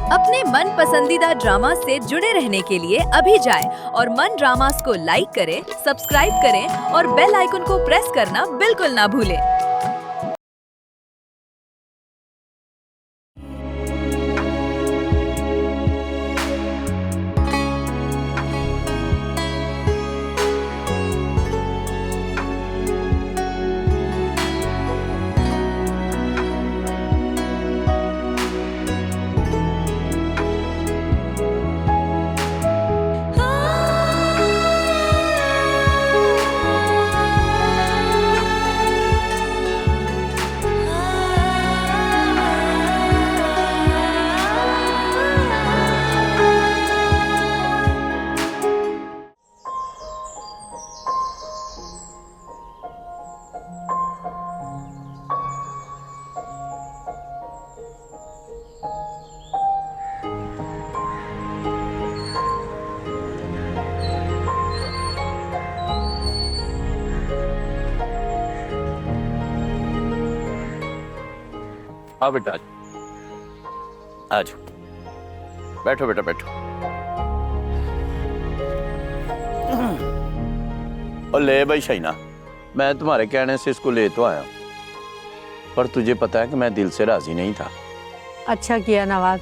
अपने मन पसंदीदा ड्रामा से जुड़े रहने के लिए अभी जाएं और मन ड्रामास को लाइक करें, सब्सक्राइब करें और बेल आइकन को प्रेस करना बिल्कुल ना भूलें। हाँ बेटा, आज बैठो बेटा बैठो। और ले भाई शाइना, मैं तुम्हारे कहने से इसको ले तो आया, पर तुझे पता है कि मैं दिल से राजी नहीं था। अच्छा किया नवाज,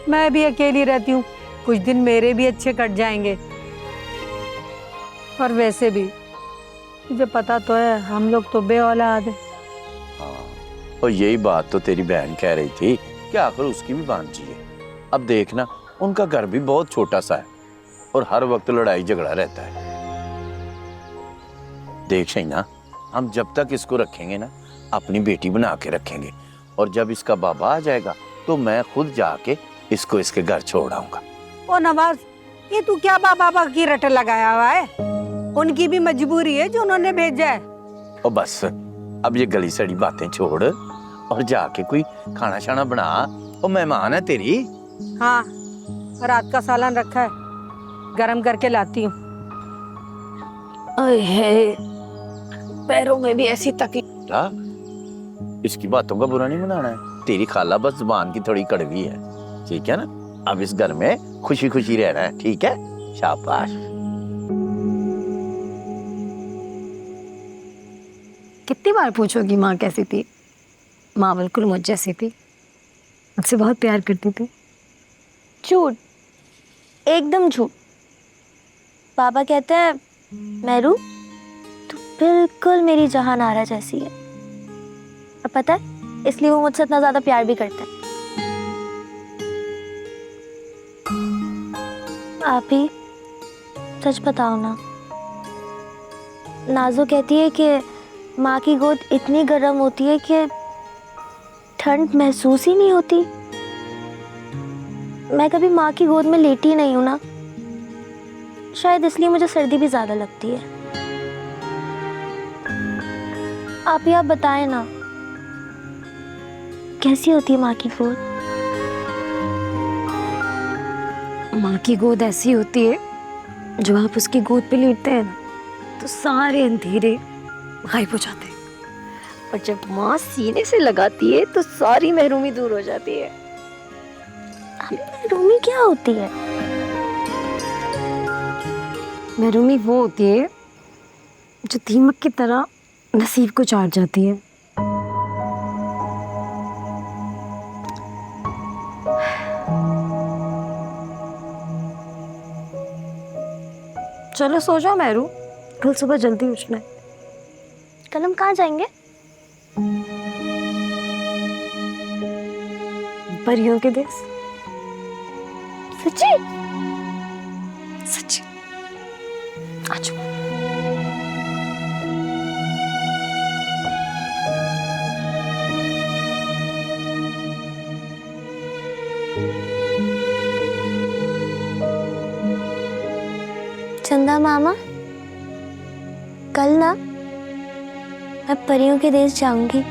मैं भी अकेली रहती हूँ, कुछ दिन मेरे भी अच्छे कट जाएंगे। और वैसे भी मुझे पता तो है हम लोग तो बे औलाद है। और यही बात तो तेरी बहन कह रही थी कि आखिर उसकी भी भांजी है। अब देखना, उनका घर भी बहुत छोटा सा है और हर वक्त लड़ाई झगड़ा रहता है। देख शाइना, हम जब तक इसको रखेंगे ना, अपनी बेटी बना के रखेंगे, और जब इसका बाबा आ जाएगा तो मैं खुद जाके इसको इसके घर छोड़ आऊंगा। ओ नवाज, ये तू क्या बाबा की रट लगाया हुआ है? उनकी भी मजबूरी है जो उन्होंने भेजा है। और बस अब ये गली सड़ी बातें छोड़ और जाके कोई खाना शाना बना, और मेहमान है तेरी। हाँ, रात का सालन रखा है, गरम करके लाती हूँ। पैरों में भी ऐसी तकलीफ। इसकी बातों का बुरा नहीं मनाना है, तेरी खाला बस जुबान की थोड़ी कड़वी है, ठीक है ना। अब इस घर में खुशी खुशी रहना है, ठीक है? शाबाश। कितनी बार पूछोगी माँ कैसी थी? माँ बिल्कुल मुझ जैसी थी, मुझसे बहुत प्यार करती थी। झूठ, एकदम झूठ। पापा कहते हैं मेरू तू बिल्कुल मेरी जहानारा जैसी है, और पता है इसलिए वो मुझसे इतना ज्यादा प्यार भी करते हैं। आप ही सच बताओ ना, नाजो कहती है कि माँ की गोद इतनी गर्म होती है कि ठंड महसूस ही नहीं होती। मैं कभी माँ की गोद में लेटी नहीं हूं ना, शायद इसलिए मुझे सर्दी भी ज्यादा लगती है। आप ही आप बताएं ना, कैसी होती है माँ की गोद? माँ की गोद ऐसी होती है, जब आप उसकी गोद पे लेटते हैं ना, तो सारे अंधेरे गायब हो जाते हैं, और जब माँ सीने से लगाती है तो सारी महरूमी दूर हो जाती है। महरूमी क्या होती है? महरूमी वो होती है जो दीमक की तरह नसीब को चाट जाती है। चलो सो जाओ मेहरू, कल सुबह जल्दी उठना है। कल हम कहाँ जाएंगे? परियों के देश। सच्ची? सच्ची। आज चंदा मामा, कल ना मैं परियों के देश जाऊंगी।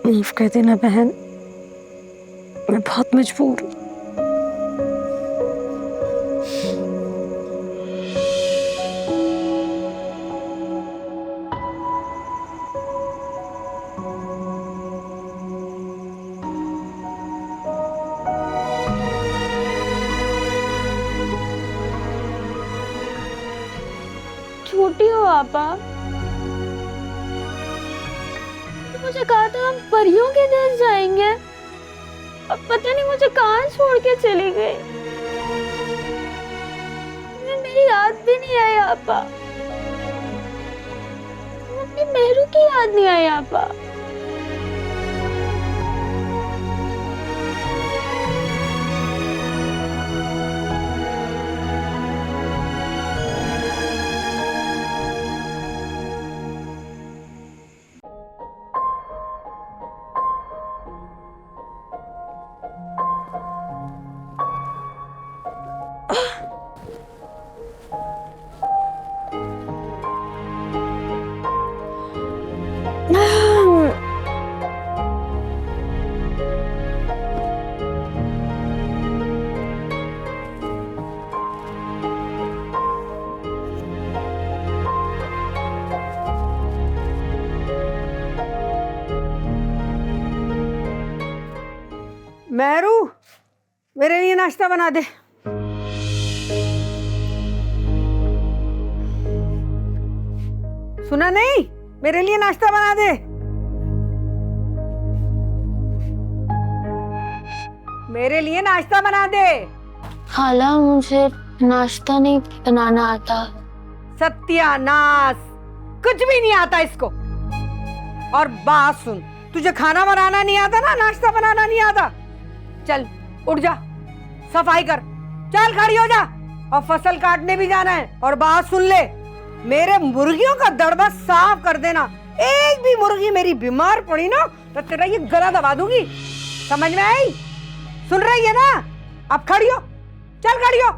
माफ कर देना बहन, मैं बहुत मजबूर हूँ। छोटी हो आपा, मुझे कहा था हम परियों के देश जाएंगे, अब पता नहीं मुझे कहाँ छोड़ के चली गई। मेरी याद भी नहीं आई आपा, अपनी मेहरू की याद नहीं आई आपा। मेहरू, मेरे लिए नाश्ता बना दे। सुना नहीं? मेरे लिए नाश्ता बना दे। मेरे लिए नाश्ता बना दे। खाला, मुझे नाश्ता नहीं बनाना आता। सत्यानाश, कुछ भी नहीं आता इसको। और बात सुन, तुझे खाना बनाना नहीं आता ना, नाश्ता बनाना नहीं आता। चल उठ जा, सफाई कर, चल खड़ी हो जा। और फसल काटने भी जाना है। और बात सुन ले, मेरे मुर्गियों का दड़बा साफ कर देना। एक भी मुर्गी मेरी बीमार पड़ी ना तो तेरा ये गला दबा दूंगी। समझ में आई? सुन रही है ना? अब खड़ी हो, चल खड़ी हो।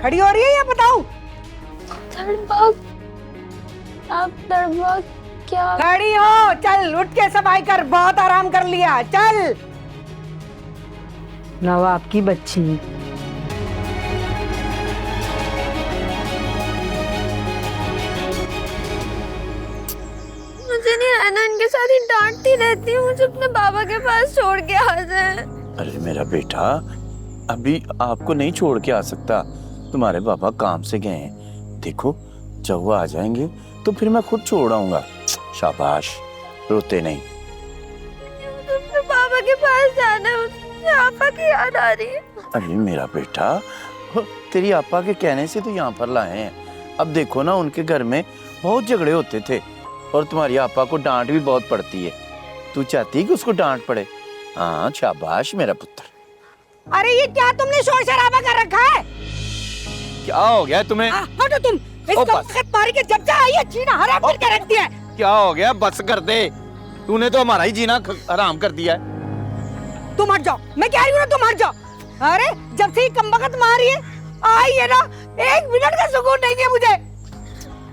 खड़ी हो रही है या बताऊं? दड़बा, आप दड़बा क्या? खड़ी हो, चल उठ के सफाई कर, बहुत आराम कर लिया, चल। नवाब की बच्ची। मुझे नहीं रहना इनके साथ, ही डांटती रहती हूँ। मुझे अपने बाबा के पास छोड़ के आ जाए। अरे मेरा बेटा, अभी आपको नहीं छोड़ के आ सकता, तुम्हारे पापा काम से गए हैं। देखो जब वो आ जाएंगे तो फिर मैं खुद छोड़ आऊंगा। शाबाश, रोते नहीं। मुझे अपने बाबा के पास जाना है, मुझे आपा की याद आ रही है। अरे मेरा बेटा, तेरी आपा के कहने से तो यहाँ पर लाए हैं। अब देखो ना, उनके घर में बहुत झगड़े होते थे और तुम्हारी आपा को डांट भी बहुत पड़ती है। तू चाहती है कि उसको डांट पड़े? हाँ, शाबाश मेरा पुत्र। अरे ये क्या तुमने शोर शराबा कर रखा है? क्या हो गया तुम्हें? हटो तुम, इसको वक्त मारी के जब से आई है जीना हराम करके रख दिया है। क्या हो गया? बस कर दे, तूने तो हमारा ही जीना हराम कर दिया है। तुम हट जाओ, मैं कह रही हूँ ना तुम हट जाओ। अरे जब से ये कमबख्त मारी है आई है ना, एक मिनट का सुकून नहीं है मुझे।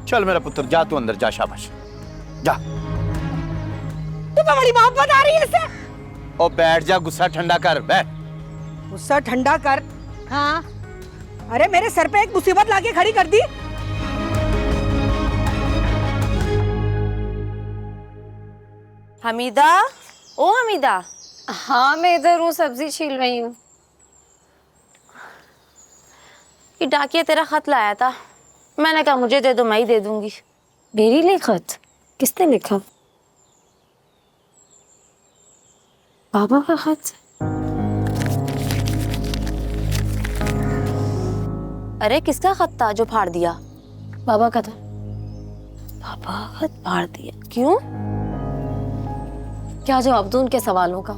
चल मेरा पुत्र, जा तू अंदर जा, शाबाश जा। तुम्हें बड़ी मोहब्बत आ रही है इससे? और बैठ जा, गुस्सा ठंडा कर, बैठ। गुस्सा ठंडा कर? हाँ, अरे मेरे सर पे एक मुसीबत लाके खड़ी कर दी। हमीदा, ओ हमीदा। हाँ, मैं इधर हूँ, सब्जी छील रही हूँ। ये डाकिया तेरा खत लाया था, मैंने कहा मुझे दे दो, मैं ही दे दूंगी। मेरी लिए खत? किसने लिखा? बाबा का खत? अरे किसका खत था जो फाड़ दिया? बाबा का था। पापा खत फाड़ दिया? क्यों? क्या जवाब दूं उनके सवालों का?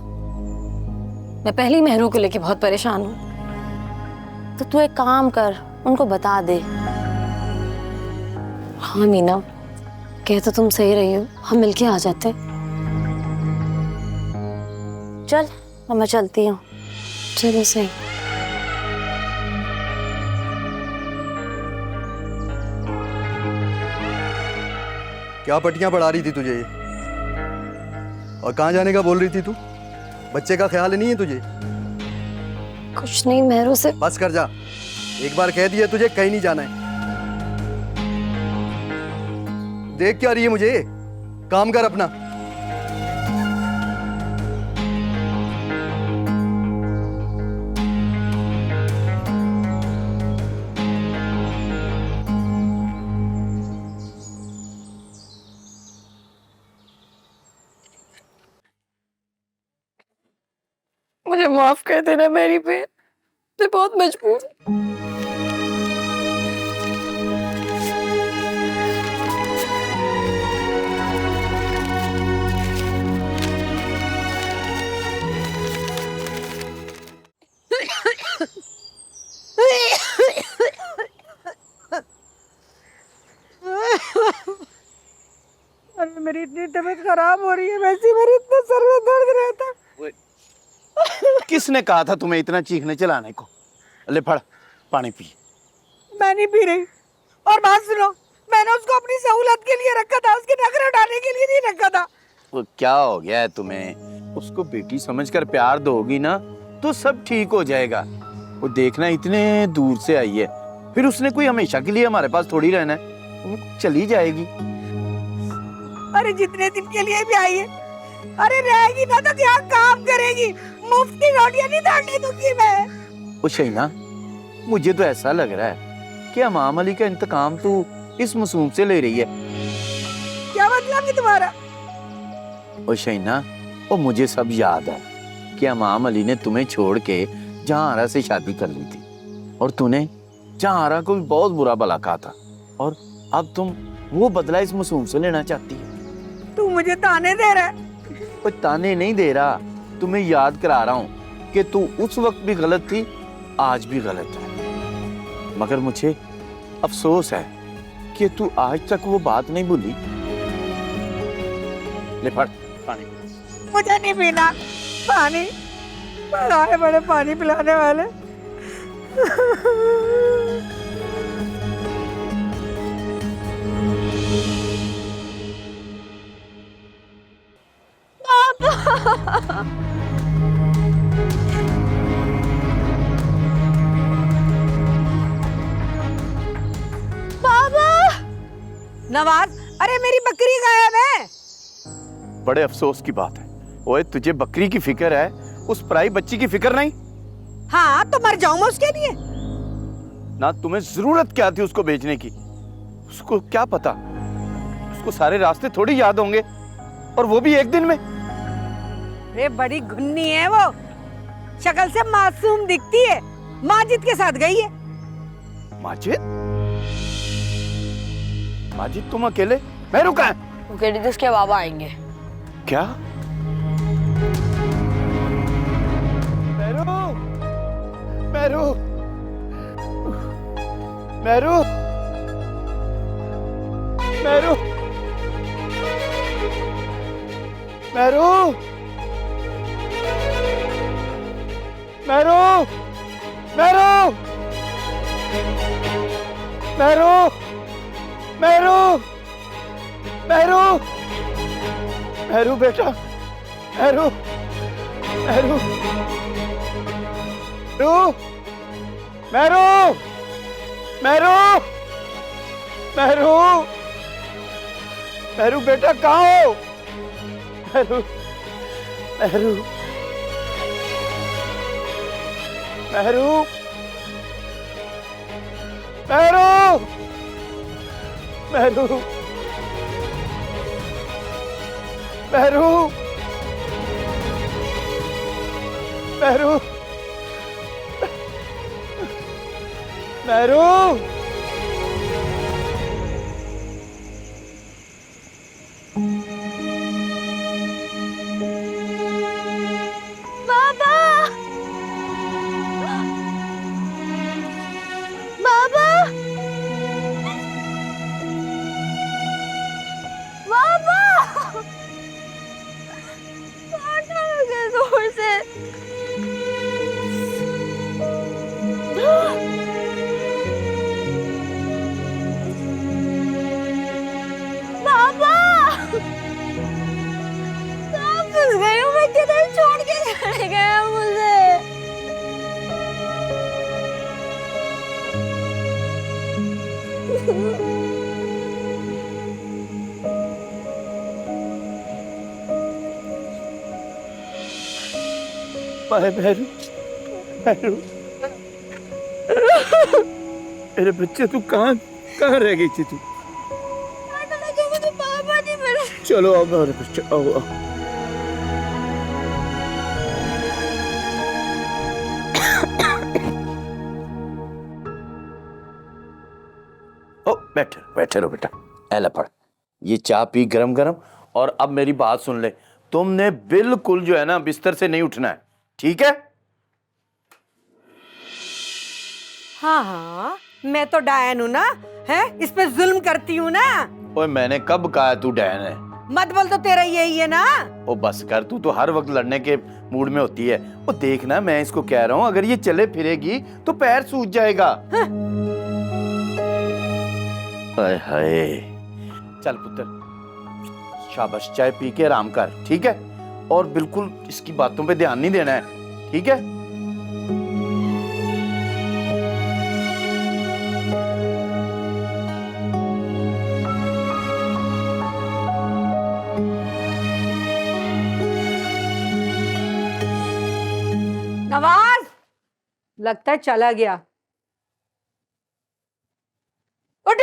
मैं पहली मेहरू को लेके बहुत परेशान हूँ। तो तू एक काम कर, उनको बता दे। हाँ मीना, कह तो तुम सही रही हो, हम मिलके आ जाते। चल, अब मैं चलती हूँ। चलो सही। क्या पट्टियां पढ़ा रही थी तुझे ये? और कहाँ जाने का बोल रही थी तू? बच्चे का ख्याल नहीं है तुझे? कुछ नहीं, मेहरू से बस कर जा, एक बार कह दिया तुझे कहीं नहीं जाना है। देख क्या रही है मुझे? काम कर अपना। मुझे माफ कर देना मेरी बहन, मैं बहुत मजबूर हूँ। अरे मेरी इतनी तबीयत खराब हो रही है, वैसे मेरे इतना सर में दर्द रहता। किसने कहा था तुम्हें इतना चीखने चलाने को? ले फड़, पानी पी। मैं नहीं पी रही। और बात सुनो, मैंने उसको अपनी सहूलत के लिए रखा था, उसके नखरे उठाने के लिए नहीं रखा था। वो क्या हो गया है तुम्हें? उसको बेटी समझकर प्यार दोगी ना तो सब ठीक हो जाएगा। वो देखना इतने दूर से आई है, फिर उसने कोई हमेशा के लिए हमारे पास थोड़ी रहना है, वो चली जाएगी। अरे जितने दिन के लिए भी आई है, अरे रहेगी ना तो क्या काम करेगी? मुफ्त की रोटियां नहीं डालने दूंगी मैं। ओ शहीना, मुझे तो ऐसा लग रहा है कि इमाम अली का इंतकाम तू इस मासूम से ले रही है। क्या मतलब है तुम्हारा? ओ शहीना, ओ मुझे सब याद है कि इमाम अली ने तुम्हें छोड़ के जहांरा से शादी कर ली थी और तूने जहांरा को भी बहुत बुरा भला कहा था, और अब तुम वो बदला इस मासूम से लेना चाहती है। तू मुझे ताने दे रहा है? कोई ताने नहीं दे रहा, तुम्हें याद करा रहा हूँ कि तू उस वक्त भी गलत थी, आज भी गलत है। मगर मुझे अफसोस है कि तू आज तक वो बात नहीं भूली। ले फड़ पानी। मुझे नहीं पीना पानी, बड़े बड़े पानी पिलाने वाले। नवाज, अरे मेरी बकरी गायब है। बड़े अफसोस की बात है। ओए, तुझे बकरी की फिक्र है, उस पराई बच्ची की फिक्र नहीं? हाँ तो मर जाऊं मैं उसके लिए। ना तुम्हें जरूरत क्या थी उसको बेचने की? उसको क्या पता, उसको सारे रास्ते थोड़ी याद होंगे, और वो भी एक दिन में। अरे बड़ी घुन्नी है वो, शक्ल से मासूम दिखती है। माजिद के साथ गई है। माजिद? माजिद तुम अकेले? मेरू कहाँ है? वो कह रही थी उसके बाबा आएंगे। क्या? मेरू, मेरू, मेरू, मेरू, मेरू, मेरू, मेरू, मेरू, मेरू, मेरू, मेरू बेटा, मेरू, मेरू, मेरू, मेरू, मेरू, मेरू बेटा कहाँ हो? मेरू, मेरू, मेरू, मेरू, मेरू, मेरू, मेरू, मेरू, बाबा, बाबा, बाबा, काटा लगे जोर से। फंस गई हूँ, मैं किधर छोड़ के चले गए मुझे। माए भैरू, भैरू, मेरे बच्चे तू कहाँ कहाँ रह गई थी तू? मुझे पापा नहीं मिले। चलो अब मेरे बच्चे आओ आओ। ओ बैठे बैठे रहो बेटा, ऐला पड़, ये चाय पी गरम गरम। और अब मेरी बात सुन ले, तुमने बिल्कुल जो है ना बिस्तर से नहीं उठना है, ठीक है? हाँ हाँ, मैं तो डायन हूँ ना, है इस पे जुल्म करती हूँ ना। ओए मैंने कब कहा तू डैन है? मत बोल, तो तेरा यही है ना। ओ बस कर, तू तो हर वक्त लड़ने के मूड में होती है। ओ देखना, मैं इसको कह रहा हूँ, अगर ये चले फिरेगी तो पैर सूज जाएगा। हाय हाय, चल पुत्र, शाबाश, चाय पी के आराम कर, ठीक है? और बिल्कुल इसकी बातों पे ध्यान नहीं देना है, ठीक है? नवाज, लगता है चला गया। उठ,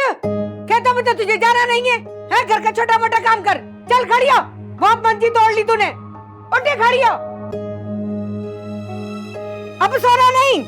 कहता मुझे तुझे जाना नहीं है घर का छोटा मोटा काम कर। चल खड़ी हो, बहुत मंजी तोड़ ली तूने। उठ खड़ी हो, अब सोना नहीं।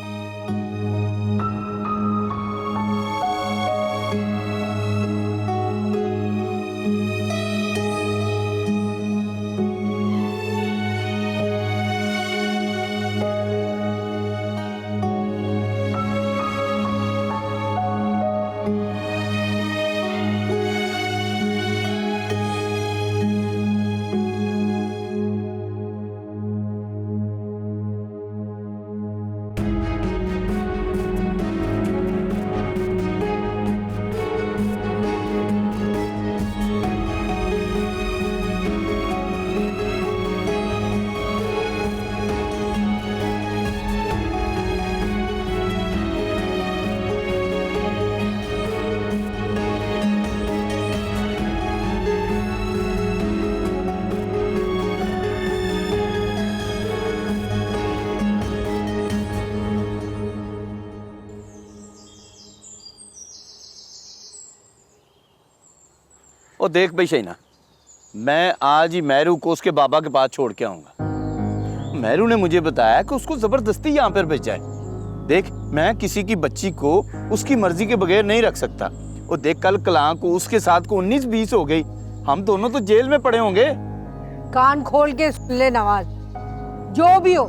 ओ देख भाई शहीना, मैं आज ही मेहरू को उसके बाबा के पास छोड़ के आऊंगा। मेहरू ने मुझे बताया कि उसको जबरदस्ती यहाँ पर भेजा है। देख, मैं किसी की बच्ची को उसकी मर्जी के बगैर नहीं रख सकता। और देख, कल कलां को उसके साथ को 19-20 हो गई, हम दोनों तो जेल में पड़े होंगे। कान खोल के सुन ले नवाज, जो भी हो,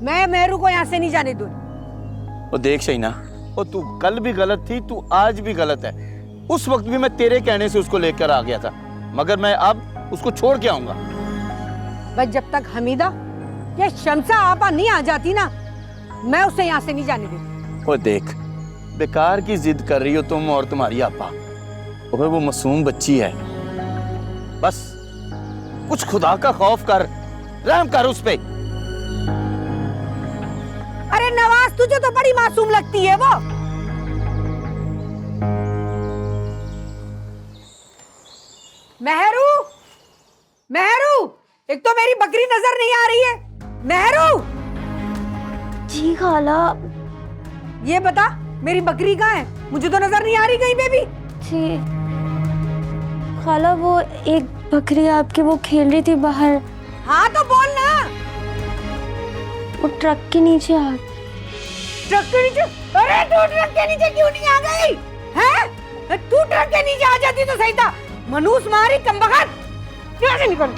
मैं मेहरू को यहाँ से नहीं जाने दूंगी। और देख शहीना, और तू कल भी गलत थी, तू आज भी गलत है। उस वक्त भी मैं तेरे कहने से उसको लेकर आ गया था, मगर मैं अब उसको छोड़ के आऊंगा। बस जब तक हमीदा या शमसा आपा नहीं आ जाती ना, मैं उसे यहाँ से नहीं जाने दूंगी। और देख, बेकार की जिद कर रही हो तुम और तुम्हारी आपा। ओए वो मासूम बच्ची है, बस कुछ खुदा का खौफ कर, रहम कर उस पे। अरे नवाज, तुझे तो बड़ी मासूम लगती है वो। मेहरू, मेहरू, एक तो मेरी बकरी नजर नहीं आ रही है। मेहरू, जी खाला। ये बता, मेरी बकरी कहाँ है? मुझे तो नजर नहीं आ रही कहीं पे भी। जी खाला, वो एक बकरी आपकी वो खेल रही थी बाहर। हाँ तो बोल ना। वो ट्रक के नीचे आ। ट्रक के नीचे? अरे तू ट्रक के नीचे क्यों नहीं आ गई? हैं? तू ट्रक के नीचे आ जाती तो सही था। मनूस मारी कमबख्त, यहाँ से निकल।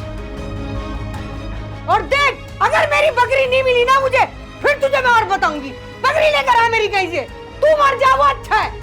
और देख, अगर मेरी बकरी नहीं मिली ना मुझे, फिर तुझे मैं और बताऊंगी। बकरी लेकर आ मेरी कहीं से। तू मर जा, वो अच्छा है।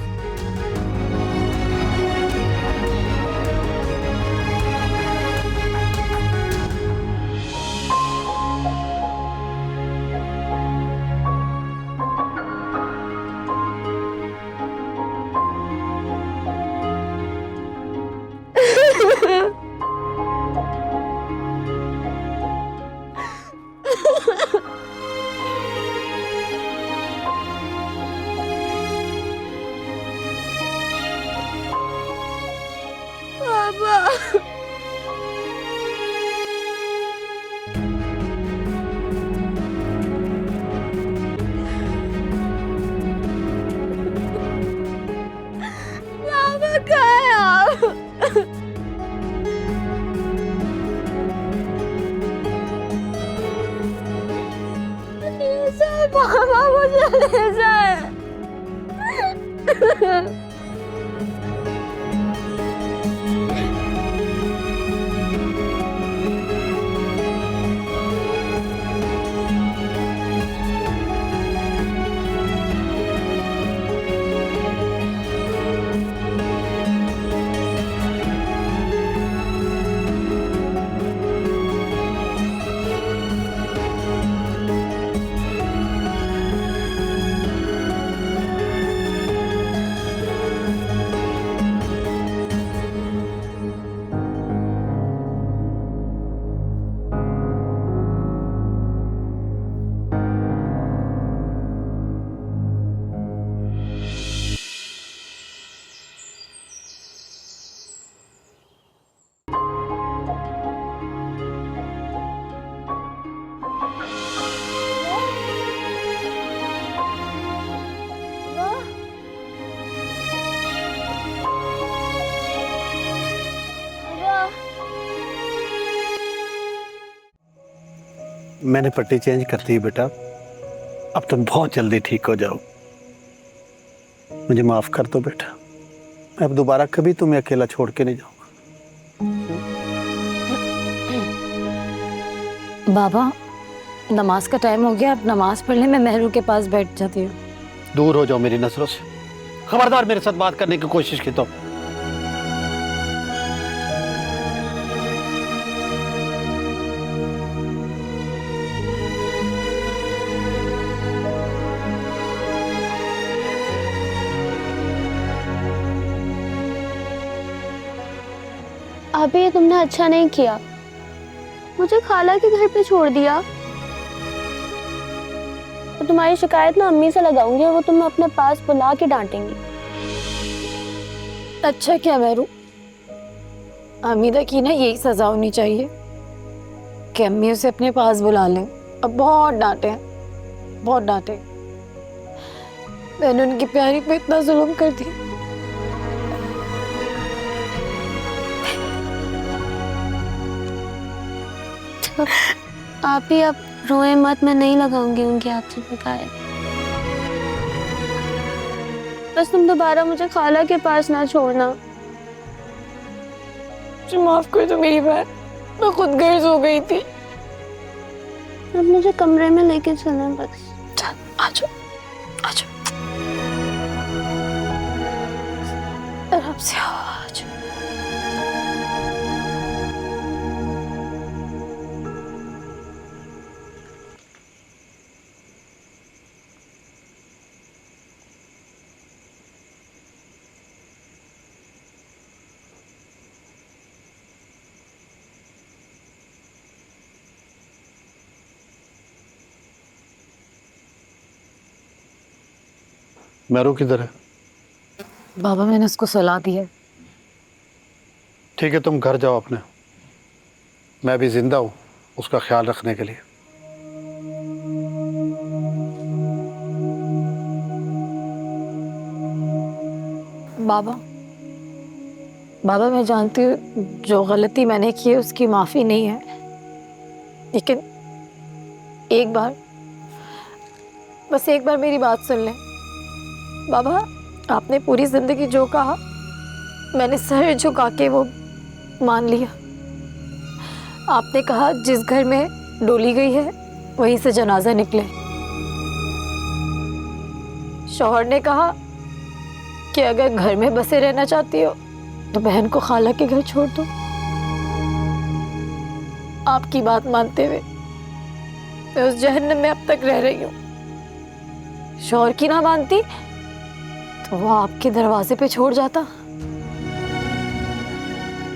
ऐसा है। मैंने पट्टी चेंज कर दी बेटा, अब तुम बहुत जल्दी ठीक हो जाओ। मुझे माफ कर दो बेटा, मैं अब दोबारा कभी तुम्हें अकेला छोड़ के नहीं जाऊंगा। बाबा, नमाज का टाइम हो गया, अब नमाज पढ़ने में मेहरू के पास बैठ जाती हूँ। दूर हो जाओ मेरी नजरों से, खबरदार मेरे साथ बात करने की कोशिश की तो। अभी ये तुमने अच्छा नहीं किया, मुझे खाला के घर पे छोड़ दिया। और तुम्हारी शिकायत ना अम्मी से लगाऊंगी और वो तुम्हें अपने पास बुला के डांटेंगी। अच्छा क्या मेहरू, अमीदा की ना यही सजा होनी चाहिए कि अम्मी उसे अपने पास बुला लें। अब बहुत डांटे, बहुत डांटे। मैंने उनकी प्यारी पे इतना जुल्म कर दिया। आप ही अब रोए मत, मैं नहीं लगाऊंगी उनके हाथ से शिकायत। बस तुम दोबारा मुझे खाला के पास ना छोड़ना। मुझे माफ कर दो मेरी बहन, मैं खुद गर्ज हो गई थी। अब मुझे कमरे में लेके चलना बस। चल आ जाओ, आ जाओ, आराम से आओ, आ जाओ। मेहरू किधर है? बाबा, मैंने उसको सुला दिया। ठीक है, तुम घर जाओ अपने, मैं भी जिंदा हूँ उसका ख्याल रखने के लिए। बाबा, बाबा मैं जानती हूँ जो गलती मैंने की है उसकी माफ़ी नहीं है, लेकिन एक बार, बस एक बार मेरी बात सुन लें। बाबा, आपने पूरी ज़िंदगी जो कहा मैंने सर झुका के वो मान लिया। आपने कहा जिस घर में डोली गई है वहीं से जनाजा निकले। शौहर ने कहा कि अगर घर में बसे रहना चाहती हो तो बहन को खाला के घर छोड़ दो। आपकी बात मानते हुए मैं उस जहन्नम में अब तक रह रही हूँ। शौहर की ना मानती तो वो आपके दरवाजे पे छोड़ जाता।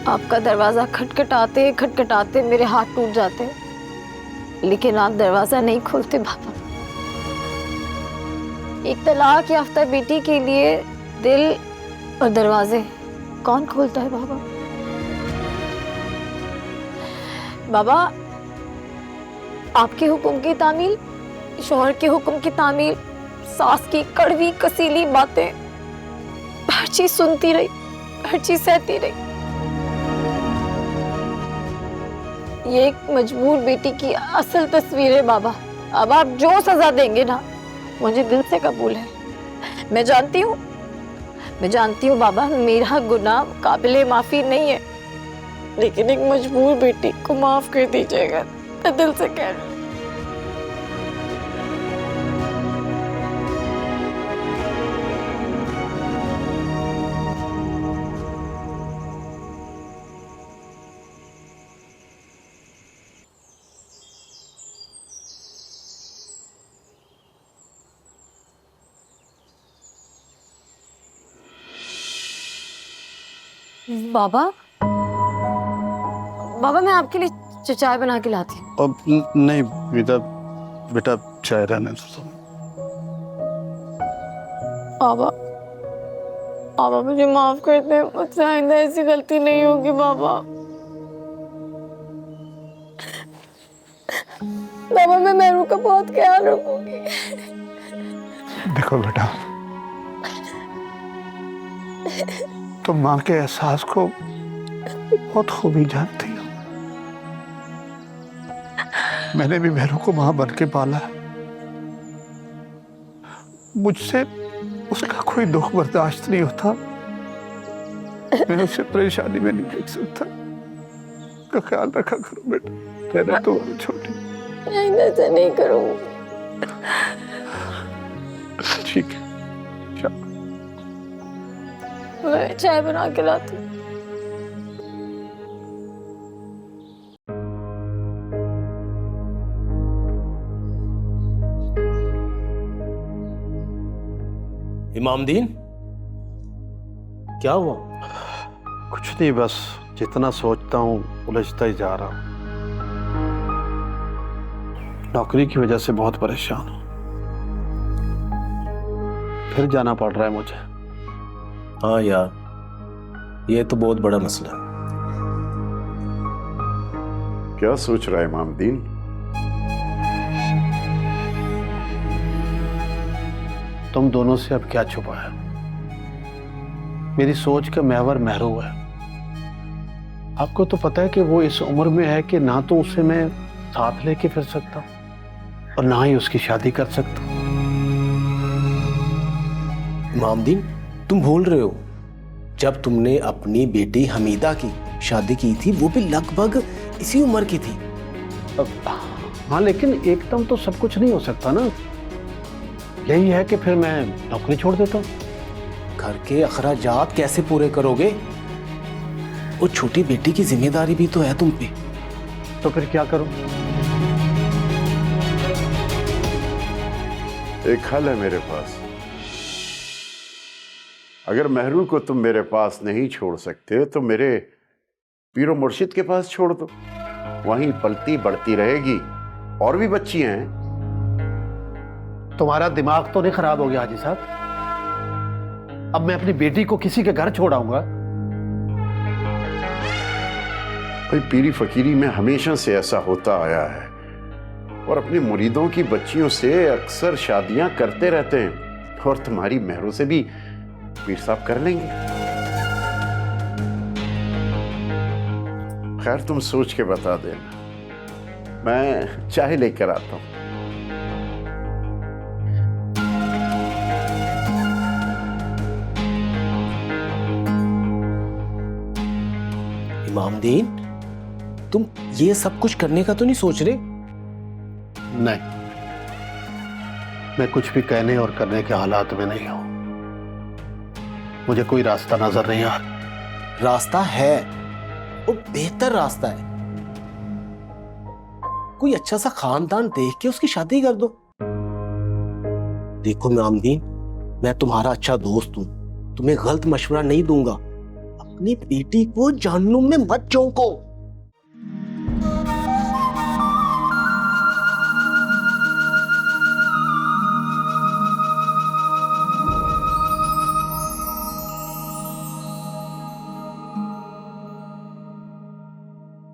आपका दरवाजा खटखटाते खटखटाते मेरे हाथ टूट जाते, लेकिन आप दरवाजा नहीं खोलते बाबा। एक तलाक याफ्ता बेटी के लिए दिल और दरवाजे कौन खोलता है बाबा? बाबा, आपके हुक्म की तामील, शौहर के हुक्म की तामील, सास की कड़वी कसीली बातें, हर चीज सुनती रही, हर चीज सहती रही। ये एक मजबूर बेटी की असल तस्वीर है बाबा। अब आप जो सजा देंगे ना मुझे दिल से कबूल है। मैं जानती हूँ बाबा, मेरा गुनाह काबिले माफी नहीं है, लेकिन एक मजबूर बेटी को माफ कर दीजिएगा, मैं दिल से कह रही हूँ। बाबा मैं आपके लिए चाय बना के लाती हूँ। अब नहीं बेटा, बेटा चाय रहने दो। बाबा मुझे माफ कर दे, मुझसे आइंदा ऐसी गलती नहीं होगी बाबा। बाबा मैं मेहरू का बहुत ख्याल रखूंगी। देखो बेटा, तुम माँ के एहसास को बहुत खूबी जानती हो। मैंने भी मेहरू को माँ बन के पाला है। मुझसे उसका कोई दुख बर्दाश्त नहीं होता। मैं उसे परेशानी में नहीं देख सकता। उसका ख्याल रखा करो बेटा, रहना तो छोटी। आइंदा ऐसा नहीं करूंगी। ठीक है, मैं चाय बना के लाती हूँ। इमामदीन, क्या हुआ? कुछ नहीं, बस जितना सोचता हूँ उलझता ही जा रहा हूँ। नौकरी की वजह से बहुत परेशान हूँ। फिर जाना पड़ रहा है मुझे। हाँ यार, ये तो बहुत बड़ा मसला है। क्या सोच रहा है इमामदीन? तुम दोनों से अब क्या छुपा है? मेरी सोच का महवर मेहरू है। आपको तो पता है कि वो इस उम्र में है कि ना तो उसे मैं साथ लेके फिर सकता और ना ही उसकी शादी कर सकता। इमामदीन, तुम भूल रहे हो, जब तुमने अपनी बेटी हमीदा की शादी की थी वो भी लगभग इसी उम्र की थी। हाँ, लेकिन एकदम तो सब कुछ नहीं हो सकता ना। यही है कि फिर मैं नौकरी छोड़ देता हूँ। घर के अखराजात कैसे पूरे करोगे? वो छोटी बेटी की जिम्मेदारी भी तो है तुम पे। तो फिर क्या करूं? एक हल है मेरे पास। अगर मेहरू को तुम मेरे पास नहीं छोड़ सकते तो मेरे पीरो मुर्शिद के पास छोड़ दो। वहीं पलती बढ़ती रहेगी। और भी बच्चियां हैं। तुम्हारा दिमाग तो नहीं खराब हो गया हाजी साहब? अब मैं अपनी बेटी को किसी के घर छोड़ाऊंगा? भाई, पीरी फकीरी में हमेशा से ऐसा होता आया है और अपने मुरीदों की बच्चियों से अक्सर शादियां करते रहते हैं। और तुम्हारी मेहरू से भी पीर साहब कर लेंगे। खैर, तुम सोच के बता देना, मैं चाय लेकर आता हूं। इमामदीन, तुम ये सब कुछ करने का तो नहीं सोच रहे? नहीं, मैं कुछ भी कहने और करने के हालात में नहीं हूं। मुझे कोई रास्ता नजर नहीं आ रहा। रास्ता है, वो बेहतर रास्ता है। कोई अच्छा सा खानदान देख के उसकी शादी कर दो। देखो इमामदीन, मैं तुम्हारा अच्छा दोस्त हूं, तुम्हें गलत मशवरा नहीं दूंगा। अपनी बेटी को जहन्नुम में मत झोंको।